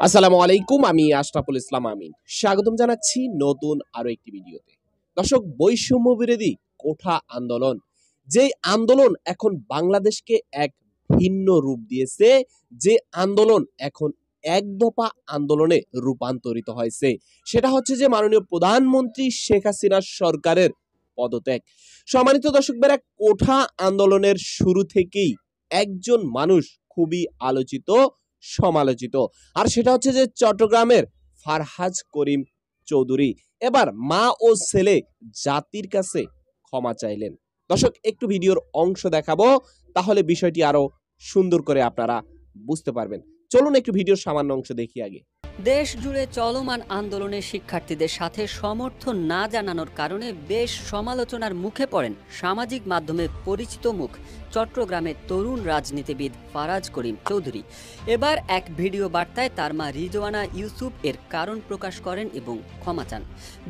আসসালামু আলাইকুম, আমি আশরাফুল ইসলাম আমিন। স্বাগতম জানাচ্ছি নতুন আরো একটি ভিডিওতে। দর্শক, বৈষম্য বিরোধী কোঠা আন্দোলন, যেই আন্দোলন এখন বাংলাদেশকে এক ভিন্ন রূপ দিয়েছে, যে আন্দোলন এখন এক দফা আন্দোলনে রূপান্তরিত হয়েছে, সেটা হচ্ছে যে মাননীয় প্রধানমন্ত্রী শেখ হাসিনার সরকারের পদত্যাগ। সম্মানিত দর্শক বেরা, কোঠা আন্দোলনের শুরু থেকেই একজন মানুষ খুবই আলোচিত, সমালোচিত, আর সেটা হচ্ছে যে চট্টগ্রামের ফারহাজ করিম চৌধুরী এবার মা ও ছেলে জাতির কাছে ক্ষমা চাইলেন। দর্শক, একটু ভিডিওর অংশ দেখাবো, তাহলে বিষয়টি আরো সুন্দর করে আপনারা বুঝতে পারবেন। চলুন একটু ভিডিওর সামান্য অংশ দেখি আগে। দেশ জুড়ে চলমান আন্দোলনে শিক্ষার্থীদের সাথে সমর্থন না জানানোর কারণে বেশ সমালোচনার মুখে পড়েন সামাজিক মাধ্যমে পরিচিত মুখ চট্টগ্রামের তরুণ রাজনীতিবিদ ফারাজ করিম চৌধুরী। এবার এক ভিডিও বার্তায় তার মা রিজওয়ানা ইউসুফ এর কারণ প্রকাশ করেন এবং ক্ষমা চান।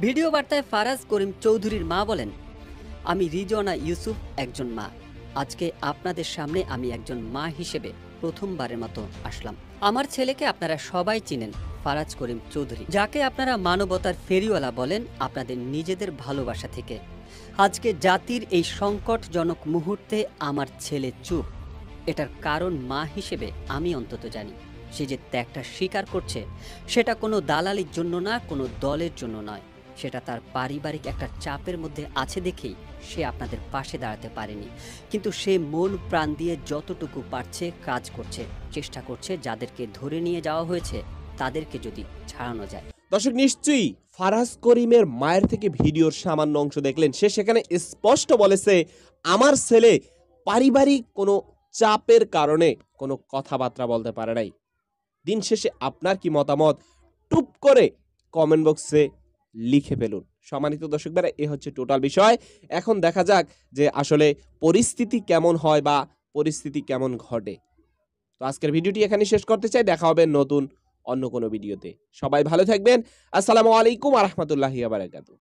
ভিডিও বার্তায় ফারাজ করিম চৌধুরীর মা বলেন, আমি রিজওয়ানা ইউসুফ, একজন মা। আজকে আপনাদের সামনে আমি একজন মা হিসেবে প্রথমবারের মতো আসলাম। আমার ছেলেকে আপনারা সবাই চিনেন, ফারাজ করিম চৌধুরী, যাকে আপনারা মানবতার ফেরিওয়ালা বলেন আপনাদের নিজেদের ভালোবাসা থেকে। আজকে জাতির এই সংকটজনক মুহূর্তে আমার ছেলে চুপ। এটার কারণ মা হিসেবে আমি অন্তত জানি। সে যে ত্যাগটা স্বীকার করছে, সেটা কোনো দালালির জন্য না, কোনো দলের জন্য নয়। সেটা তার পারিবারিক একটা চাপের মধ্যে আছে দেখেই সে আপনাদের পাশে দাঁড়াতে পারেনি। কিন্তু সে মন প্রাণ দিয়ে যতটুকু পারছে কাজ করছে, চেষ্টা করছে যাদেরকে ধরে নিয়ে যাওয়া হয়েছে তাদেরকে যদি ছাড়ানো যায়। দর্শক, নিশ্চয়ই ফারহাজ করিমের মায়ের থেকে ভিডিওর সামান্য অংশ দেখলেন। সে সেখানে স্পষ্ট বলেছে, আমার ছেলে পারিবারিক কোনো চাপের কারণে কোনো কথাবার্তা বলতে পারে নাই। দিন শেষে আপনার কি মতামত, টুপ করে কমেন্ট বক্সে লিখে ফেলুন। সম্মানিত দর্শক ভাইরা, এ হচ্ছে টোটাল বিষয়। এখন দেখা যাক যে আসলে পরিস্থিতি কেমন হয় বা পরিস্থিতি কেমন ঘটে। তো আজকের ভিডিওটি এখানে শেষ করতে চাই। দেখা হবে নতুন অন্য কোনো ভিডিওতে। সবাই ভালো থাকবেন। আসসালামু আলাইকুম ওয়া রাহমাতুল্লাহি ওয়া বারাকাতুহু।